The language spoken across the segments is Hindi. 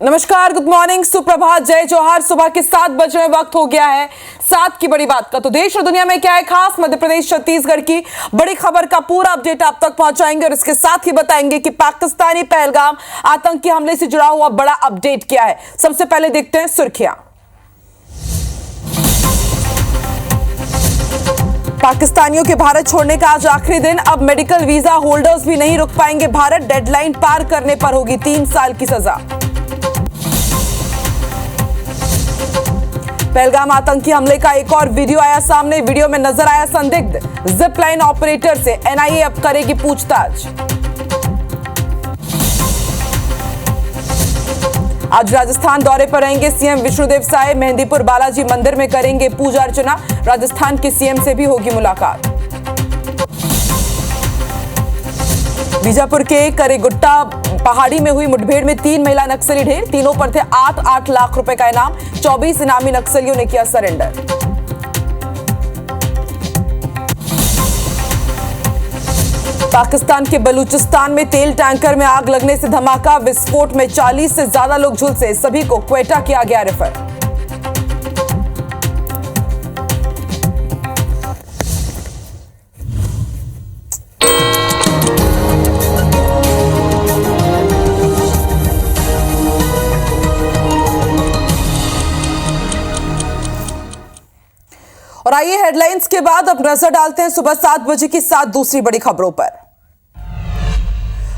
नमस्कार, गुड मॉर्निंग, सुप्रभात, जय जोहार। सुबह के 7 बजे वक्त हो गया है 7 की बड़ी बात का। तो देश और दुनिया में क्या है खास, मध्य प्रदेश छत्तीसगढ़ की बड़ी खबर का पूरा अपडेट आप तक पहुंचाएंगे और इसके साथ ही बताएंगे कि पाकिस्तानी पहलगाम आतंकी हमले से जुड़ा हुआ बड़ा अपडेट क्या है। सबसे पहले देखते हैं सुर्खियां। पाकिस्तानियों के भारत छोड़ने का आज आखिरी दिन। अब मेडिकल वीजा होल्डर्स भी नहीं रुक पाएंगे भारत। डेडलाइन पार करने पर होगी 3 साल की सजा। पहलगाम आतंकी हमले का एक और वीडियो आया सामने। वीडियो में नजर आया संदिग्ध जिप लाइन ऑपरेटर से। एनआईए अब करेगी पूछताछ। आज राजस्थान दौरे पर रहेंगे सीएम विष्णुदेव साय। मेहंदीपुर बालाजी मंदिर में करेंगे पूजा अर्चना। राजस्थान के सीएम से भी होगी मुलाकात। बीजापुर के करेगुट्टा पहाड़ी में हुई मुठभेड़ में 3 महिला नक्सली ढेर। तीनों पर थे 8-8 लाख रुपए का इनाम। 24 इनामी नक्सलियों ने किया सरेंडर। पाकिस्तान के बलूचिस्तान में तेल टैंकर में आग लगने से धमाका। विस्फोट में 40 से ज्यादा लोग झुलसे। सभी को क्वेटा किया गया रेफर। और आइए हेडलाइंस के बाद अब नजर डालते हैं सुबह 7 बजे की 7 दूसरी बड़ी खबरों पर।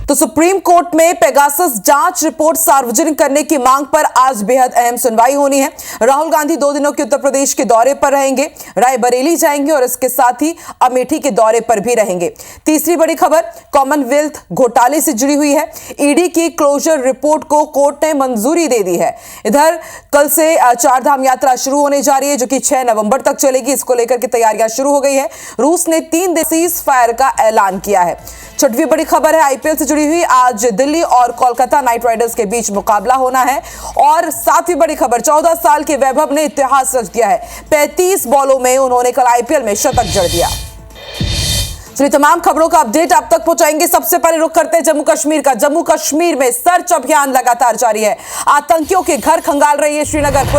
तो सुप्रीम कोर्ट में पेगासस जांच रिपोर्ट सार्वजनिक करने की मांग पर आज बेहद अहम सुनवाई होनी है। राहुल गांधी 2 दिनों के उत्तर प्रदेश के दौरे पर रहेंगे, रायबरेली जाएंगे और इसके साथ ही अमेठी के दौरे पर भी रहेंगे। तीसरी बड़ी खबर कॉमनवेल्थ घोटाले से जुड़ी हुई है। ईडी की क्लोजर रिपोर्ट को कोर्ट ने मंजूरी दे दी है। इधर कल से 4 धाम यात्रा शुरू होने जा रही है जो कि 6 नवंबर तक चलेगी। इसको लेकर के तैयारियां शुरू हो गई है। रूस ने 3 दिन सीज फायर का ऐलान किया है। छठवीं बड़ी खबर है आईपीएल से जुड़ी हुई। आज दिल्ली और कोलकाता नाइट राइडर्स के बीच मुकाबला होना है। और 7वीं बड़ी खबर 14 साल के वैभव ने इतिहास रच दिया है। 35 बॉलों में उन्होंने कल आईपीएल में शतक जड़ दिया। चलिए तमाम खबरों का अपडेट आप तक पहुंचाएंगे। सबसे पहले रुख करते हैं जम्मू कश्मीर का। जम्मू कश्मीर में सर्च अभियान लगातार जारी है। आतंकियों के घर खंगाल रही है श्रीनगर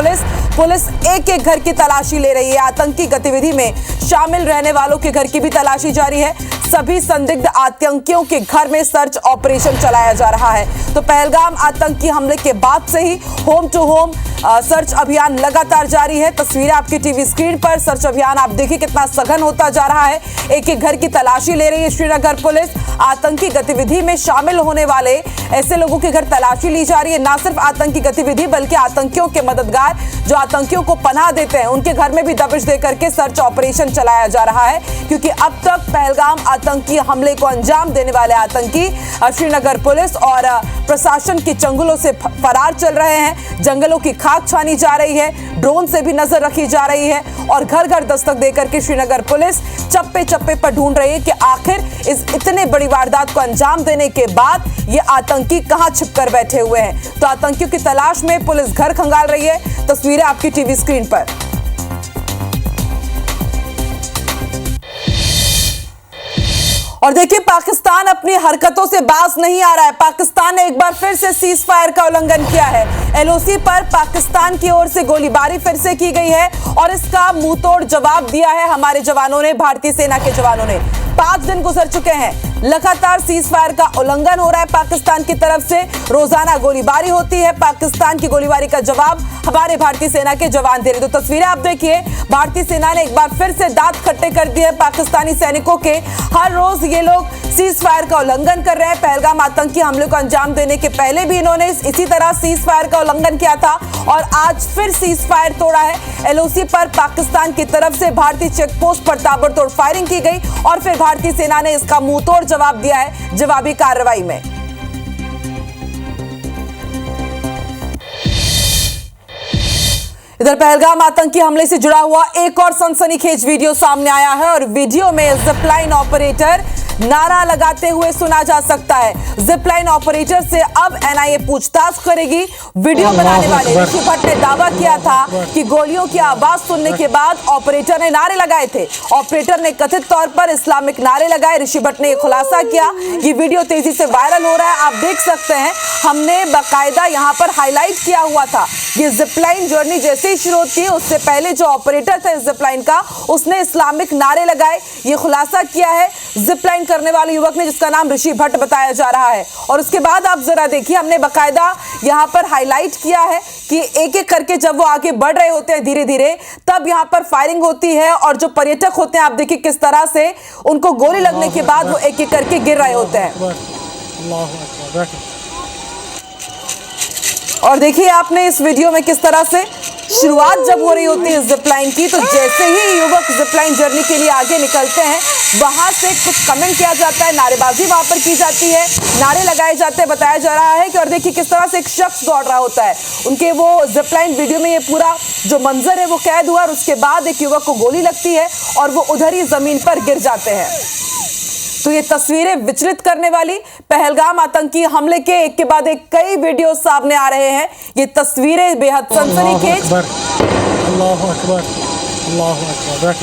पुलिस एक एक घर की तलाशी ले रही है। आतंकी गतिविधि में शामिल रहने वालों के घर की भी तलाशी जारी है। सभी संदिग्ध आतंकियों के घर में सर्च ऑपरेशन चलाया जा रहा है। तो पहलगाम आतंकी हमले के बाद से ही होम टू होम सर्च अभियान लगातार जारी है। तस्वीरें आपकी टीवी स्क्रीन पर। सर्च अभियान आप देखिए कितना सघन होता जा रहा है। एक एक घर की तलाशी ले रही है श्रीनगर पुलिस। आतंकी गतिविधि में शामिल होने वाले ऐसे लोगों के घर तलाशी ली जा रही है। ना सिर्फ आतंकी गतिविधि बल्कि आतंकियों के मददगार जो आतंकियों को पनाह देते हैं उनके घर में भी दबिश दे करके सर्च ऑपरेशन चलाया जा रहा है। क्योंकि अब तक पहलगाम आतंकी हमले को अंजाम देने वाले आतंकी श्रीनगर पुलिस और प्रशासन के चंगुलों से फरार चल रहे हैं। जंगलों की खाक छानी जा रही है। ड्रोन से भी नजर रखी जा रही है और घर घर दस्तक देकर के श्रीनगर पुलिस चप्पे चप्पे पर ढूंढ रही है कि आखिर इस इतने बड़ी वारदात को अंजाम देने के बाद ये आतंकी कहां छिपकर बैठे हुए हैं। तो आतंकियों की तलाश में पुलिस घर खंगाल रही है। तस्वीरें आपकी टीवी स्क्रीन पर। और देखिए पाकिस्तान अपनी हरकतों से बाज नहीं आ रहा है। पाकिस्तान ने एक बार फिर से सीज फायर का उल्लंघन किया है। एलओसी पर पाकिस्तान की ओर से गोलीबारी फिर से की गई है और इसका मुंहतोड़ जवाब दिया है हमारे जवानों ने, भारतीय सेना के जवानों ने। 5 दिन गुजर चुके हैं, लगातार सीज फायर का उल्लंघन हो रहा है पाकिस्तान की तरफ से। रोजाना गोलीबारी होती है। पाकिस्तान की गोलीबारी का जवाब हमारे भारतीय सेना के जवान दे रहे। तो तस्वीरें आप देखिए, भारतीय सेना ने एक बार फिर से दांत खट्टे कर दिए पाकिस्तानी सैनिकों के। हर रोज ये लोग सीज फायर का उल्लंघन कर रहे हैं। पहलगाम आतंकी हमले को अंजाम देने के पहले भी इन्होंने इसी तरह सीज फायर का उल्लंघन किया था और आज फिर सीज फायर तोड़ा है। एलओसी पर पाकिस्तान की तरफ से भारतीय चेकपोस्ट पर ताबड़तोड़ फायरिंग की गई और फिर भारतीय सेना ने इसका मुंहतोड़ जवाब दिया है जवाबी कार्रवाई में। इधर पहलगाम आतंकी हमले से जुड़ा हुआ एक और सनसनीखेज वीडियो सामने आया है और वीडियो में जिप लाइन ऑपरेटर नारा लगाते हुए सुना जा सकता है। जिपलाइन ऑपरेटर से अब एनआईए पूछताछ करेगी। वीडियो बनाने वाले ऋषि भट्ट ने दावा किया था कि गोलियों की आवाज सुनने के बाद ऑपरेटर ने नारे लगाए थे। ऑपरेटर ने कथित तौर पर इस्लामिक नारे लगाए। ऋषि भट्ट ने खुलासा किया। ये वीडियो तेजी से वायरल हो रहा है, आप देख सकते हैं। हमने बाकायदा यहां पर हाईलाइट किया हुआ था। ये जिपलाइन जर्नी जैसे ही शुरू होती है उससे पहले जो ऑपरेटर था इस जिपलाइन का, उसने इस्लामिक नारे लगाए। ये खुलासा किया है जिपलाइन करने वाले युवक ने, जिसका नाम ऋषि भट्ट बताया जा रहा है। और उसके बाद आप जरा देखिए, हमने बाकायदा यहां पर हाईलाइट किया है कि एक एक करके जब वो आगे बढ़ रहे होते हैं धीरे धीरे, तब यहां पर फायरिंग होती है और जो पर्यटक होते हैं आप देखिए किस तरह से उनको गोली लगने के बाद वो एक एक करके गिर रहे होते हैं। और देखिए आपने इस वीडियो में किस तरह से शुरुआत जब हो रही होती है जिपलाइन की, तो जैसे ही युवक जिपलाइन जर्नी के लिए आगे निकलते हैं वहां से कुछ कमेंट किया जाता है, नारेबाजी वहां पर की जाती है, नारे लगाए जाते हैं, बताया जा रहा है कि और देखिए किस तरह से एक शख्स दौड़ रहा होता है। उनके वो जिपलाइन वीडियो में ये पूरा जो मंजर है वो कैद हुआ और उसके बाद एक युवक को गोली लगती है और वो उधर ही जमीन पर गिर जाते हैं। तो ये तस्वीरें विचलित करने वाली, पहलगाम आतंकी हमले के एक के बाद एक कई वीडियो सामने आ रहे हैं। ये तस्वीरें बेहद सनसनीखेज। अल्लाहु अकबर, अल्लाहु अकबर।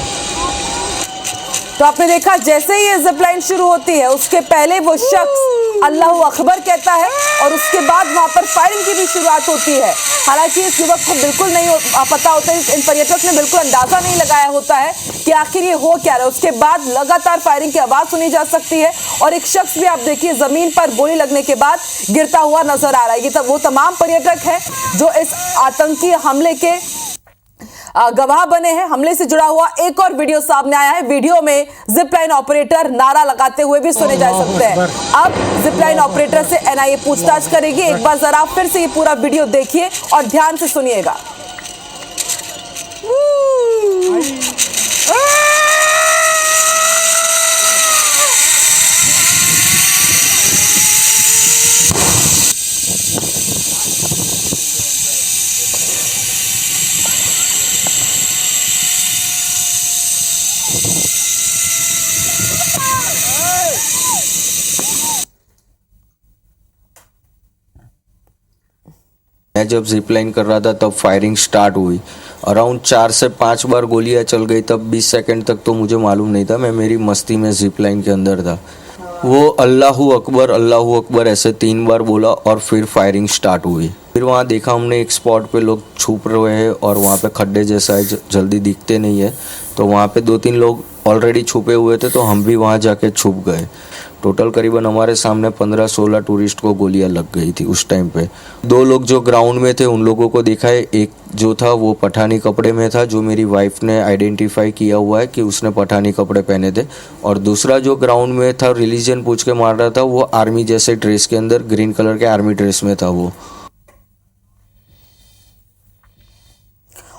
तो आपने देखा जैसे ही ये जिपलाइन शुरू होती है उसके पहले वो शख्स अल्लाहु अकबर कहता है और उसके बाद वहां पर फायरिंग की भी शुरुआत होती है। हालांकि इस युवक को बिल्कुल नहीं पता होता है, इन पर्यटक ने बिल्कुल अंदाजा नहीं लगाया होता है कि आखिर ये हो क्या रहा है। उसके बाद लगातार फायरिंग की आवाज सुनी जा सकती है और एक शख्स भी आप देखिए जमीन पर गोली लगने के बाद गिरता हुआ नजर आ रहा है। ये तब वो तमाम पर्यटक हैं जो इस आतंकी हमले के गवाह बने हैं। हमले से जुड़ा हुआ एक और वीडियो सामने आया है। वीडियो में जिपलाइन ऑपरेटर नारा लगाते हुए भी सुने जा सकते हैं। अब जिपलाइन ऑपरेटर से एनआईए पूछताछ करेगी। एक बार जरा फिर से ये पूरा वीडियो देखिए और ध्यान से सुनिएगा। मैं जब जिपलाइन कर रहा था तब फायरिंग स्टार्ट हुई। अराउंड 4 से 5 बार गोलियां चल गई। तब 20 सेकंड तक तो मुझे मालूम नहीं था, मैं मेरी मस्ती में जिपलाइन के अंदर था। वो अल्लाहू अकबर ऐसे 3 बार बोला और फिर फायरिंग स्टार्ट हुई। फिर वहाँ देखा हमने एक स्पॉट पे लोग छुप रहे हैं और वहाँ पे खड्डे जैसा है, जल्दी दिखते नहीं है। तो वहाँ पे 2-3 लोग ऑलरेडी छुपे हुए थे तो हम भी वहाँ जाके छुप गए। टोटल करीबन हमारे सामने 15-16 टूरिस्ट को गोलियां लग गई थी उस टाइम पे। 2 लोग जो ग्राउंड में थे उन लोगों को देखा है। एक जो था वो पठानी कपड़े में था, जो मेरी वाइफ ने आइडेंटिफाई किया हुआ है कि उसने पठानी कपड़े पहने थे। और दूसरा जो ग्राउंड में था रिलीजन पूछ के मार रहा था, वो आर्मी जैसे ड्रेस के अंदर ग्रीन कलर के आर्मी ड्रेस में था वो।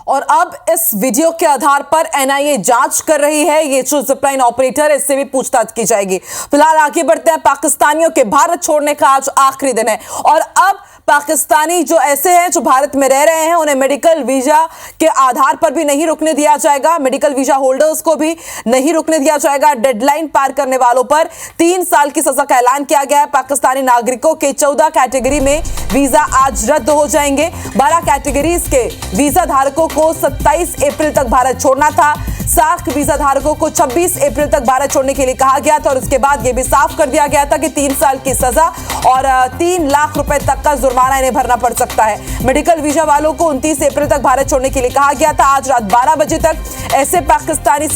और अब इस वीडियो के आधार पर एनआईए जांच कर रही है। ये जो जिपलाइन ऑपरेटर है इससे भी पूछताछ की जाएगी। फिलहाल आगे बढ़ते हैं। पाकिस्तानियों के भारत छोड़ने का आज आखिरी दिन है और अब पाकिस्तानी जो ऐसे हैं जो भारत में रह रहे हैं उन्हें मेडिकल वीजा के आधार पर भी नहीं रुकने दिया जाएगा। मेडिकल वीजा होल्डर्स को भी नहीं रुकने दिया जाएगा। डेडलाइन पार करने वालों पर 3 साल की सजा का ऐलान किया गया है। पाकिस्तानी नागरिकों के 14 कैटेगरी में वीजा आज रद्द हो जाएंगे। 12 कैटेगरीज के वीजा धारकों को 27 अप्रैल तक भारत छोड़ना था। 60 वीजा धारकों को 26 अप्रैल तक भारत छोड़ने के लिए कहा गया था और उसके बाद यह भी साफ कर दिया गया था कि 3 साल की सजा और 3 लाख रुपए तक का जुर्माना इन्हें भरना पड़ सकता है। मेडिकल वीजा वालों को 29 अप्रैल तक भारत छोड़ने के लिए कहा गया था। आज रात 12 बजे तक ऐसे पाकिस्तानी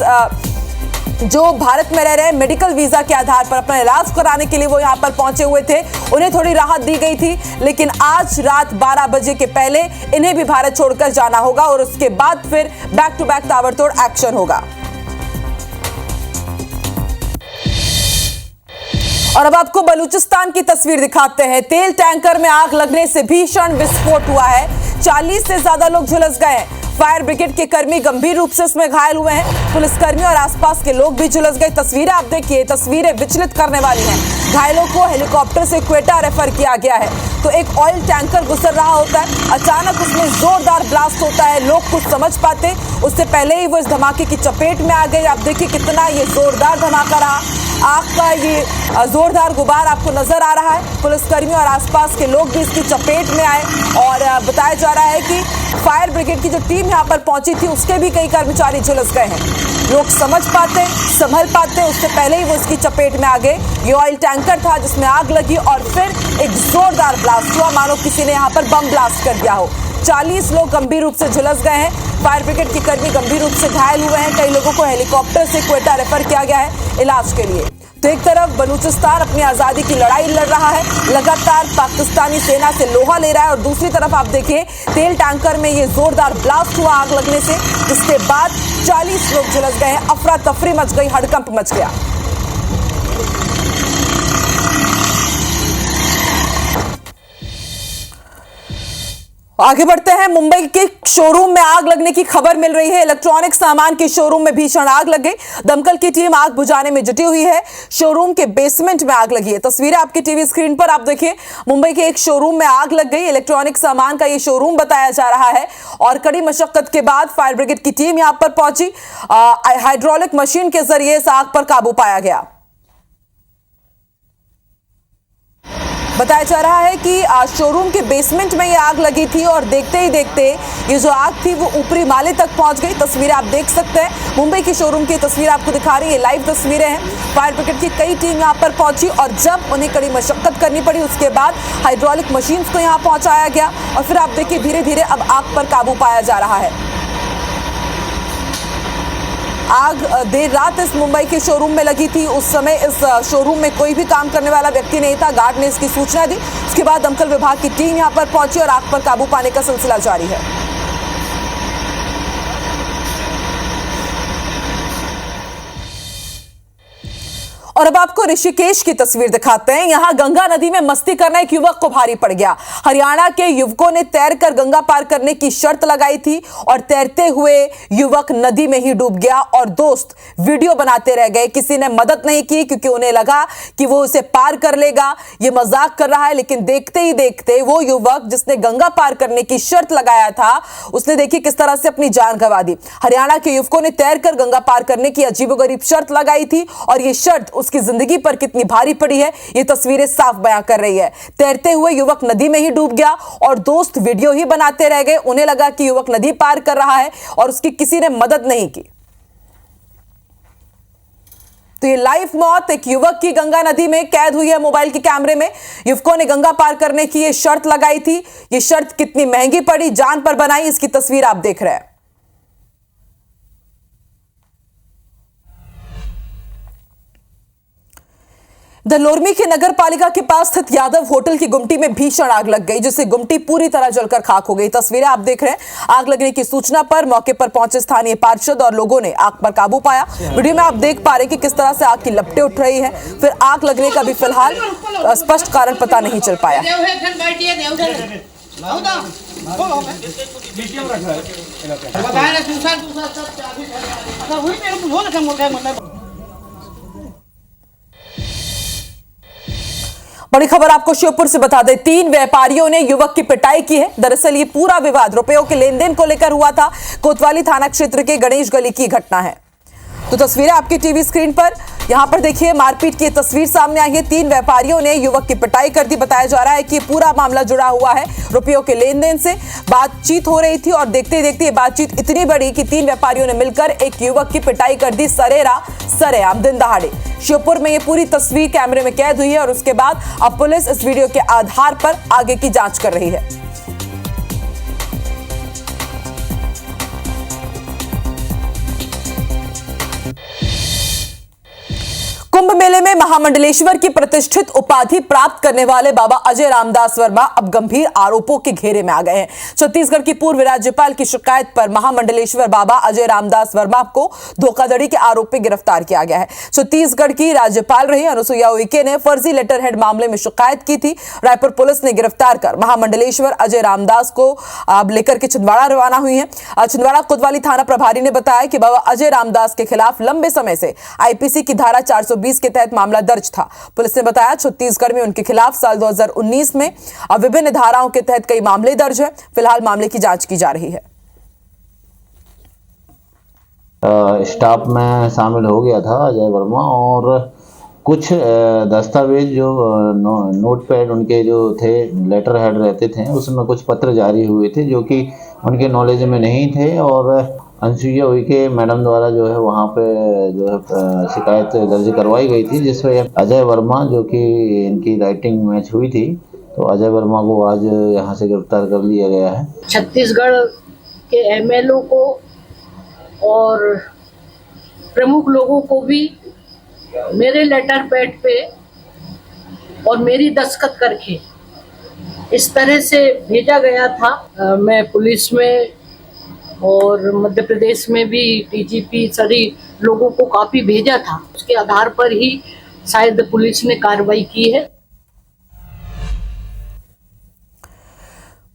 जो भारत में रह रहे हैं मेडिकल वीजा के आधार पर अपना इलाज कराने के लिए वो यहां पर पहुंचे हुए थे, उन्हें थोड़ी राहत दी गई थी। लेकिन आज रात 12 बजे के पहले इन्हें भी भारत छोड़कर जाना होगा और उसके बाद फिर बैक टू बैक ताबड़तोड़ एक्शन होगा। और अब आपको बलूचिस्तान की तस्वीर दिखाते हैं। तेल टैंकर में आग लगने से भीषण विस्फोट हुआ है। 40 से ज्यादा लोग झुलस गए हैं। फायर ब्रिगेड के कर्मी गंभीर रूप से इसमें घायल हुए हैं। पुलिसकर्मी और आसपास के लोग भी झुलस गए। तस्वीरें आप देखिए, तस्वीरें विचलित करने वाली हैं। घायलों को हेलीकॉप्टर से क्वेटा रेफर किया गया है। तो एक ऑयल टैंकर गुजर रहा होता है, अचानक उसमें जोरदार ब्लास्ट होता है। लोग कुछ समझ पाते उससे पहले ही वो इस धमाके की चपेट में आ गए। आप देखिए कितना ये जोरदार धमाका रहा। आग का ये जोरदार गुबार आपको नजर आ रहा है। पुलिसकर्मियों और आसपास के लोग भी इसकी चपेट में आए और बताया जा रहा है कि फायर ब्रिगेड की जो टीम यहाँ पर पहुंची थी उसके भी कई कर्मचारी झुलस गए हैं। लोग समझ पाते, संभल पाते, उससे पहले ही वो इसकी चपेट में आ गए। ये ऑयल टैंकर था जिसमें आग लगी और फिर एक जोरदार ब्लास्ट हुआ, मानो किसी ने यहाँ पर बम ब्लास्ट कर दिया हो। 40 लोग गंभीर रूप से झुलस गए हैं। फायर ब्रिगेड के कर्मी गंभीर रूप से घायल हुए हैं। कई लोगों को हेलीकॉप्टर से क्वेटा रेफर किया गया है इलाज के लिए। तो एक तरफ बलूचिस्तान अपनी आजादी की लड़ाई लड़ रहा है, लगातार पाकिस्तानी सेना से लोहा ले रहा है, और दूसरी तरफ आप देखिए तेल टैंकर में ये जोरदार ब्लास्ट हुआ आग लगने से, जिसके बाद 40 लोग झुलस गए हैं। अफरा तफरी मच गई, हड़कंप मच गया। आगे बढ़ते हैं। मुंबई के शोरूम में आग लगने की खबर मिल रही है। इलेक्ट्रॉनिक सामान के शोरूम में भीषण आग लग गई। दमकल की टीम आग बुझाने में जुटी हुई है। शोरूम के बेसमेंट में आग लगी है। तस्वीरें आपकी टीवी स्क्रीन पर आप देखिए। मुंबई के एक शोरूम में आग लग गई। इलेक्ट्रॉनिक सामान का ये शोरूम बताया जा रहा है और कड़ी मशक्कत के बाद फायर ब्रिगेड की टीम यहां पर पहुंची। हाइड्रोलिक मशीन के जरिए इस आग पर काबू पाया गया। बताया जा रहा है कि शोरूम के बेसमेंट में ये आग लगी थी और देखते ही देखते ये जो आग थी वो ऊपरी माले तक पहुंच गई। तस्वीरें आप देख सकते हैं। मुंबई के शोरूम की तस्वीर आपको दिखा रही है, लाइव तस्वीरें हैं। फायर ब्रिगेड की कई टीम यहां पर पहुंची और जब उन्हें कड़ी मशक्कत करनी पड़ी उसके बाद हाइड्रोलिक मशीन को यहां पहुंचाया गया और फिर आप देखिए धीरे धीरे अब आग पर काबू पाया जा रहा है। आग देर रात इस मुंबई के शोरूम में लगी थी। उस समय इस शोरूम में कोई भी काम करने वाला व्यक्ति नहीं था। गार्ड ने इसकी सूचना दी। उसके बाद दमकल विभाग की टीम यहां पर पहुंची और आग पर काबू पाने का सिलसिला जारी है। और अब आपको ऋषिकेश की तस्वीर दिखाते हैं। यहां गंगा नदी में मस्ती करना एक युवक को भारी पड़ गया। हरियाणा के युवकों ने तैरकर गंगा पार करने की शर्त लगाई थी और तैरते हुए युवक नदी में ही डूब गया और दोस्त वीडियो बनाते रह गए। किसी ने मदद नहीं की क्योंकि उन्हें लगा कि वो उसे पार कर लेगा, ये मजाक कर रहा है। लेकिन देखते ही देखते वो युवक जिसने गंगा पार करने की शर्त लगाया था उसने देखिए किस तरह से अपनी जान गंवा दी। हरियाणा के युवकों ने तैरकर गंगा पार करने की अजीबोगरीब शर्त लगाई थी और ये शर्त उसकी जिंदगी पर कितनी भारी पड़ी है ये तस्वीरें साफ बयां कर रही है। तैरते हुए युवक नदी में ही डूब गया और दोस्त वीडियो ही बनाते रह गए। उन्हें लगा कि युवक नदी पार कर रहा है और उसकी किसी ने मदद नहीं की। तो ये लाइव मौत एक युवक की गंगा नदी में कैद हुई है मोबाइल के कैमरे में। युवकों ने गंगा पार करने की ये शर्त लगाई थी। ये शर्त कितनी महंगी पड़ी, जान पर बनाई, इसकी तस्वीर आप देख रहे हैं। धलोरमी के नगर पालिका के पास स्थित यादव होटल की गुमटी में भीषण आग लग गई, जिससे गुमटी पूरी तरह जलकर खाक हो गई। तस्वीरें आप देख रहे हैं। आग लगने की सूचना पर मौके पर पहुंचे स्थानीय पार्षद और लोगों ने आग पर काबू पाया। वीडियो में आप देख पा रहे हैं कि किस तरह से आग की लपटें उठ रही है। फिर आग लगने का भी फिलहाल स्पष्ट कारण पता नहीं चल पाया। बड़ी खबर आपको श्योपुर से बता दें। 3 व्यापारियों ने युवक की पिटाई की है। दरअसल ये पूरा विवाद रुपयों के लेन देन को लेकर हुआ था। कोतवाली थाना क्षेत्र के गणेश गली की घटना है। तो तस्वीरें आपकी टीवी स्क्रीन पर यहां पर देखिए। मारपीट की तस्वीर सामने आई है। 3 व्यापारियों ने युवक की पिटाई कर दी। बताया जा रहा है कि पूरा मामला जुड़ा हुआ है रुपयों के लेन देन से। बातचीत हो रही थी और देखते ही देखते ये बातचीत इतनी बड़ी कि 3 व्यापारियों ने मिलकर एक युवक की पिटाई कर दी सरेआम दिन दहाड़े। श्योपुर में ये पूरी तस्वीर कैमरे में कैद हुई है और उसके बाद अब पुलिस इस वीडियो के आधार पर आगे की जांच कर रही है। कुंभ मेले में महामंडलेश्वर की प्रतिष्ठित उपाधि प्राप्त करने वाले बाबा अजय रामदास वर्मा अब गंभीर आरोपों के घेरे में आ गए हैं। छत्तीसगढ़ की पूर्व राज्यपाल की शिकायत पर महामंडलेश्वर बाबा अजय रामदास वर्मा को धोखाधड़ी के आरोप में गिरफ्तार किया गया है। छत्तीसगढ़ की राज्यपाल रही अनुसुईया उइके ने फर्जी लेटरहेड मामले में शिकायत की थी। रायपुर पुलिस ने गिरफ्तार कर महामंडलेश्वर अजय रामदास को अब लेकर के छिंदवाड़ा रवाना हुई है। छिंदवाड़ा कोतवाली थाना प्रभारी ने बताया कि बाबा अजय रामदास के खिलाफ लंबे समय से आईपीसी की धारा 420 के तहत मामला दर्ज था। पुलिस ने बताया छत्तीसगढ़ में उनके खिलाफ साल 2019 में विभिन्न धाराओं के तहत कई मामले दर्ज हैं। फिलहाल मामले की जांच की जा रही है। स्टाफ में शामिल हो गया था अजय वर्मा और कुछ दस्तावेज जो नोट पैड उनके जो थे, लेटर हेड रहते थे, उसमें कुछ पत्र जारी हुए थे जो कि उनके नॉलेज में नहीं थे और अनसुईया उइके मैडम द्वारा जो है वहाँ पे जो है शिकायत दर्ज करवाई गई थी, जिसमें अजय वर्मा जो कि इनकी राइटिंग मैच हुई थी, तो अजय वर्मा को आज यहाँ से गिरफ्तार कर लिया गया है। छत्तीसगढ़ के एमएलओ को और प्रमुख लोगों को भी मेरे लेटर पैड पे और मेरी दस्तखत करके इस तरह से भेजा गया था। मैं पुलिस में और मध्य प्रदेश में भी डीजीपी सभी लोगों को काफी भेजा था, उसके आधार पर ही शायद पुलिस ने कार्रवाई की है।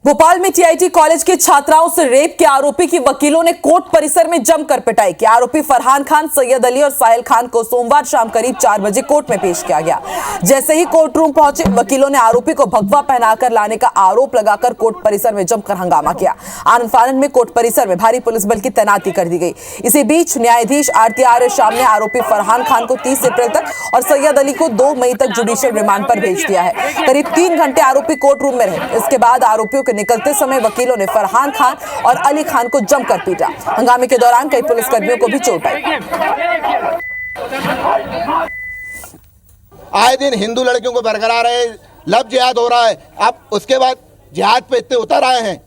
भोपाल में टीआईटी कॉलेज के छात्राओं से रेप के आरोपी की वकीलों ने कोर्ट परिसर में जमकर पिटाई की। आरोपी फरहान खान, सैयद अली और साहिल खान को सोमवार शाम करीब 4 बजे कोर्ट में पेश किया गया। जैसे ही कोर्ट रूम पहुंचे, वकीलों ने आरोपी को भगवा पहनाकर लाने का आरोप लगाकर कोर्ट परिसर में जमकर हंगामा किया। आनंद फानन में कोर्ट परिसर में भारी पुलिस बल की तैनाती कर दी गई। इसी बीच न्यायाधीश आरती आर्य शाम ने आरोपी फरहान खान को 30 अप्रैल तक और सैयद अली को 2 मई तक जुडिशियल रिमांड पर भेज दिया है। करीब 3 घंटे आरोपी कोर्ट रूम में रहे। इसके बाद आरोपियों के निकलते समय वकीलों ने फरहान खान और अली खान को जमकर पीटा। हंगामे के दौरान कई पुलिसकर्मियों को भी चोट आई। आए दिन हिंदू लड़कियों को बरकरार है, लव जिहाद हो रहा है। अब उसके बाद जिहाद पे इतने उतर आए हैं,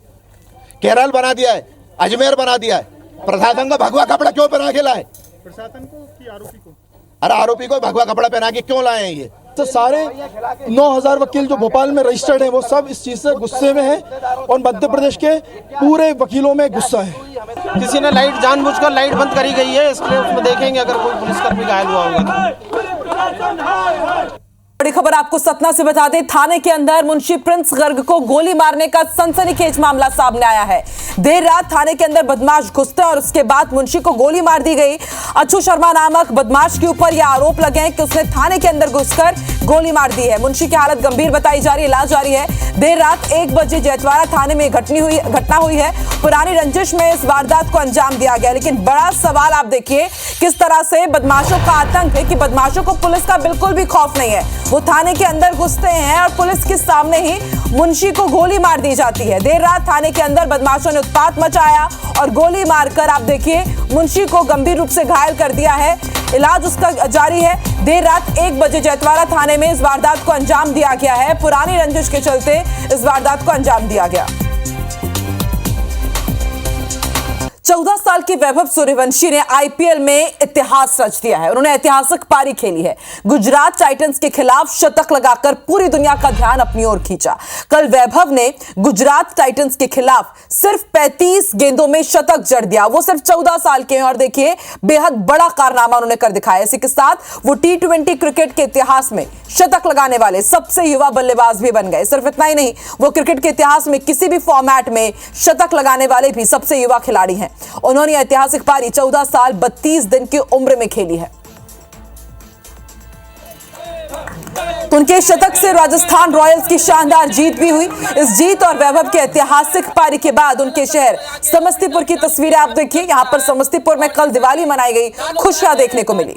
केरल बना दिया है, अजमेर बना दिया है। प्रशासन को भगवा कपड़ा क्यों पहना के लाए? प्रशासन को कि आरोपी को? अरे आरोपी को भगवा कपड़ा पहना के क्यों लाए हैं? ये तो सारे 9000 वकील जो भोपाल में रजिस्टर्ड हैं वो सब इस चीज़ से गुस्से में हैं और मध्य प्रदेश के पूरे वकीलों में गुस्सा है। किसी ने लाइट जानबूझकर लाइट बंद करी गई है, इसलिए उसमें देखेंगे अगर कोई पुलिसकर्मी घायल हुआ होगा। बड़ी खबर आपको सतना से बता दें, थाने के अंदर मुंशी प्रिंस गर्ग को गोली मारने का सनसनीखेज मामला सामने आया है। देर रात थाने के अंदर बदमाश घुसते और उसके बाद मुंशी को गोली मार दी गई। अच्छू शर्मा नामक बदमाश के ऊपर यह आरोप लगे हैं कि उसने थाने के अंदर घुसकर गोली मार दी है। मुंशी की हालत गंभीर बताई जा रही है, इलाज जारी है। देर रात 1 बजे जैतवाड़ा थाने में घटना हुई है। पुरानी रंजिश में इस वारदात को अंजाम दिया गया, लेकिन बड़ा सवाल आप देखिए किस तरह से बदमाशों का आतंक है कि बदमाशों को पुलिस का बिल्कुल भी खौफ नहीं है। वो थाने के अंदर घुसते हैं और पुलिस के सामने ही मुंशी को गोली मार दी जाती है। देर रात थाने के अंदर बदमाशों ने उत्पात मचाया और गोली मारकर आप देखिए मुंशी को गंभीर रूप से घायल कर दिया है। इलाज उसका जारी है। देर रात 1 बजे जैतवाड़ा थाने में इस वारदात को अंजाम दिया गया है। पुरानी रंजिश के चलते इस वारदात को अंजाम दिया गया। 14 साल के वैभव सूर्यवंशी ने आईपीएल में इतिहास रच दिया है। उन्होंने ऐतिहासिक पारी खेली है। गुजरात टाइटंस के खिलाफ शतक लगाकर पूरी दुनिया का ध्यान अपनी ओर खींचा। कल वैभव ने गुजरात टाइटंस के खिलाफ सिर्फ 35 गेंदों में शतक जड़ दिया। वो सिर्फ 14 साल के हैं और देखिए बेहद बड़ा कारनामा उन्होंने कर दिखाया। इसी के साथ वो T20 क्रिकेट के इतिहास में शतक लगाने वाले सबसे युवा बल्लेबाज भी बन गए। सिर्फ इतना ही नहीं, वो क्रिकेट के इतिहास में किसी भी फॉर्मेट में शतक लगाने वाले भी सबसे युवा खिलाड़ी हैं। उन्होंने ऐतिहासिक पारी 14 साल 32 दिन की उम्र में खेली है। उनके शतक से राजस्थान रॉयल्स की शानदार जीत भी हुई। इस जीत और वैभव के ऐतिहासिक पारी के बाद उनके शहर समस्तीपुर की तस्वीरें आप देखिए। यहां पर समस्तीपुर में कल दिवाली मनाई गई, खुशियां देखने को मिली।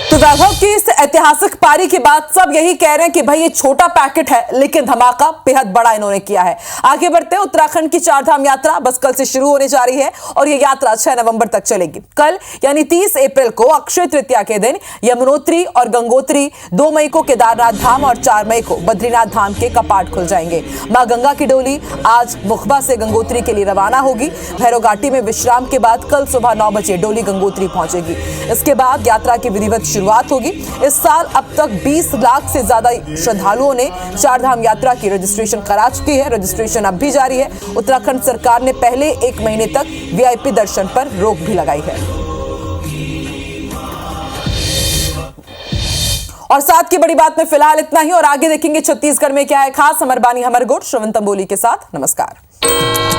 तो वैभव की इस ऐतिहासिक पारी के बाद सब यही कह रहे हैं कि भाई ये छोटा पैकेट है, लेकिन धमाका बेहद बड़ा इन्होंने किया है। आगे बढ़ते हैं, उत्तराखंड की 4 धाम यात्रा बस कल से शुरू होने जा रही है और ये यात्रा 6 नवंबर तक चलेगी। कल यानी 30 अप्रैल को अक्षय तृतीया के दिन यमुनोत्री और गंगोत्री, 2 मई को केदारनाथ धाम और 4 मई को बद्रीनाथ धाम के कपाट खुल जाएंगे। मां गंगा की डोली आज मुखबा से गंगोत्री के लिए रवाना होगी। भैरव घाटी में विश्राम के बाद कल सुबह 9 बजे डोली गंगोत्री पहुंचेगी। इसके बाद यात्रा की विधिवत शुरुआत होगी। इस साल अब तक 20 लाख से ज्यादा श्रद्धालुओं ने 4 धाम यात्रा की रजिस्ट्रेशन करा चुकी है। रजिस्ट्रेशन अब भी जारी है। उत्तराखंड सरकार ने पहले 1 महीने तक वीआईपी दर्शन पर रोक भी लगाई है। और साथ की बड़ी बात में फिलहाल इतना ही और आगे देखेंगे छत्तीसगढ़ में क्या है खास। अमरबानी हमरगोट श्रवण तंबोली के साथ। नमस्कार।